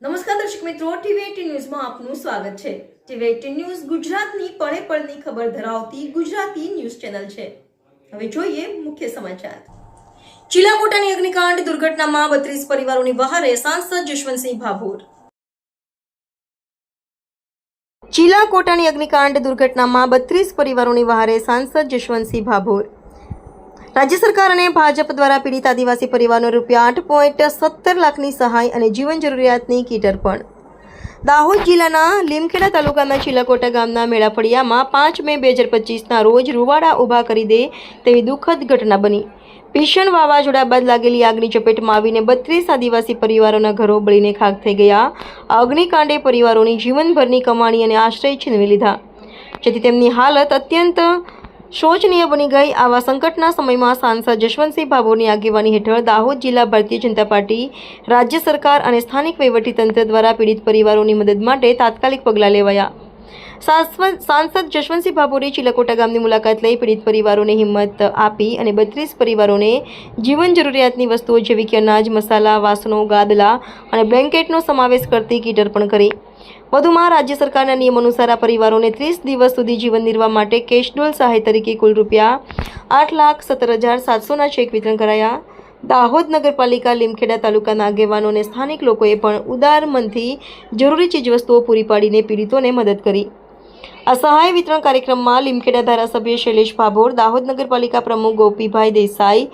નમસ્કાર દર્શક મિત્રો, ટીવી18 ન્યૂઝમાં આપનું સ્વાગત છે। ટીવી18 ન્યૂઝ ગુજરાતની પળે પળની ખબર ધરાવતી ગુજરાતી ન્યૂઝ ચેનલ છે। હવે જોઈએ મુખ્ય સમાચાર। ચીલાકોટાની અગ્નિકાંડ દુર્ઘટનામાં 32 પરિવારોની વહારે સાંસદ જશવંતસિંહ ભાભોર। ચીલાકોટાની અગ્નિકાંડ દુર્ઘટનામાં 32 પરિવારોની વહારે સાંસદ જશવંતસિંહ ભાભોર। રાજ્ય સરકાર અને ભાજપ દ્વારા પીડિત આદિવાસી પરિવારોને ₹8.17 લાખની સહાય અને જીવન જરૂરિયાતની કીટ અર્પણ। દાહોદ જિલ્લાના લીમખેડા તાલુકાના ચીલાકોટા ગામના મેળા ફળિયામાં 5 મે 2025ના રોજ રૂવાડા ઊભા કરી દે તેવી દુઃખદ ઘટના બની। ભીષણ વાવાઝોડા બાદ લાગેલી આગની ચપેટમાં આવીને 32 આદિવાસી પરિવારોના ઘરો બળીને ખાખ થઈ ગયા। આ અગ્નિકાંડે પરિવારોની જીવનભરની કમાણી અને આશ્રય છીનવી લીધા, જેથી તેમની હાલત અત્યંત શોચનીય બની ગઈ। આવા સંકટના સમયમાં સાંસદ જશવંતસિંહ ભાભોરની આગેવાની હેઠળ દાહોદ જિલ્લા ભારતીય જનતા પાર્ટી, રાજ્ય સરકાર અને સ્થાનિક વહીવટીતંત્ર દ્વારા પીડિત પરિવારોની મદદ માટે તાત્કાલિક પગલાં લેવાયા। સાંસદ જશવંતસિંહ ભાભોરે ચીલાકોટા ગામની મુલાકાત લઈ પીડિત પરિવારોને હિંમત આપી અને 32 પરિવારોને જીવન જરૂરિયાતની વસ્તુઓ જેવી કે અનાજ, મસાલા, વાસણો, ગાદલા અને બ્લેન્કેટનો સમાવેશ કરતી કીટ અર્પણ કરી। વધુમાં રાજ્ય સરકારના નિયમ અનુસાર આ પરિવારોને 30 દિવસ સુધી જીવન નિર્વાહ માટે કેશડોલ સહાય તરીકે કુલ ₹8,17,700ના ચેક વિતરણ કરાયા। દાહોદ નગરપાલિકા, લીમખેડા તાલુકાના આગેવાનો અને સ્થાનિક લોકોએ પણ ઉદાર મનથી જરૂરી ચીજવસ્તુઓ પૂરી પાડીને પીડિતોને મદદ કરી। આ સહાય વિતરણ કાર્યક્રમમાં લીમખેડા ધારાસભ્ય શૈલેષ ભાભોર, દાહોદ નગરપાલિકા પ્રમુખ ગોપીભાઈ દેસાઈ,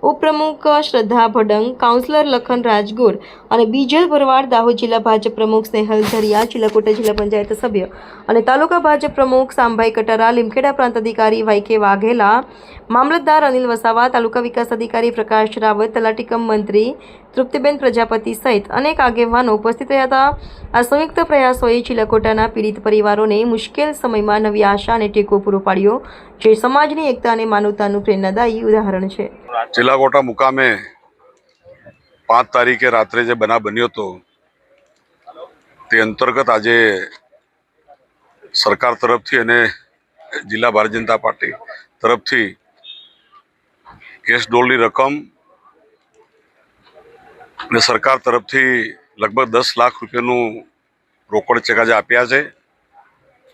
ઉપપ્રમુખ શ્રદ્ધા ભડંગ, કાઉન્સિલર લખન રાજગોર અને બીજલ ભરવાડ, દાહોદ જિલ્લા ભાજપ પ્રમુખ સ્નેહલ ઝરિયા, ચીલાકોટા જિલ્લા પંચાયત સભ્ય અને તાલુકા ભાજપ પ્રમુખ સામભાઈ કટારા, લીમખેડા પ્રાંત અધિકારી વાયકે વાઘેલા, મામલતદાર અનિલ વસાવા, તાલુકા વિકાસ અધિકારી પ્રકાશ રાવત, તલાટીકમ મંત્રી તૃપ્તિબેન પ્રજાપતિ સહિત અનેક આગેવાનો ઉપસ્થિત રહ્યા હતા। આ સંયુક્ત પ્રયાસોએ ચીલાકોટાના પીડિત પરિવારોને મુશ્કેલ સમયમાં નવી આશા અને ટેકો પૂરો પાડ્યો, જે સમાજની એકતા અને માનવતાનું પ્રેરણાદાયી ઉદાહરણ છે। ચીલાકોટા મુકામે 5 તારીખે રાત્રે જે બનાવ બન્યો હતો તે અંતર્ગત આજે સરકાર તરફથી અને જિલ્લા ભારતીય જનતા પાર્ટી તરફથી કેશ ડોલની રકમ અને સરકાર તરફથી લગભગ 10 લાખ રૂપિયાનું રોકડ ચેક આજે આપ્યા છે।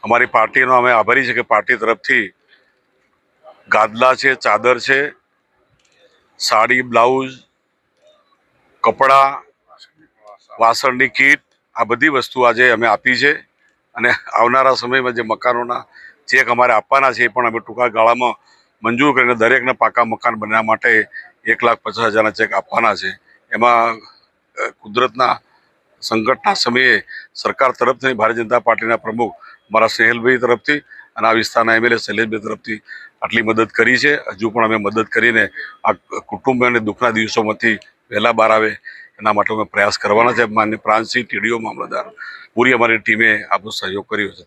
અમારી પાર્ટીનો અમે આભારી છે કે પાર્ટી તરફથી ગાદલા છે, ચાદર છે, સાડી, બ્લાઉઝ, કપડાં, વાસણની કીટ, આ બધી વસ્તુ આજે અમે આપી છે અને આવનારા સમયમાં જે મકાનોના ચેક અમારે આપવાના છે એ પણ અમે ટૂંકા ગાળામાં મંજૂર કરીને દરેકને પાકા મકાન બનાવવા માટે 1,50,000ના ચેક આપવાના છે। એમાં કુદરતના સંકટના સમયે સરકાર તરફથી ભારતીય જનતા પાર્ટીના પ્રમુખ મારા સ્નેહલભાઈ તરફથી અને આ વિસ્તારના MLA શૈલેષભાઈ તરફથી આટલી મદદ કરી છે। હજુ પણ અમે મદદ કરીને આ કુટુંબ અને દુઃખના દિવસોમાંથી વહેલા બહાર આવે એના માટે અમે પ્રયાસ કરવાના છે। માન્ય પ્રાંતસિંહ, TDO, મામલતદાર, પૂરી અમારી ટીમે આપણો સહયોગ કર્યો છે।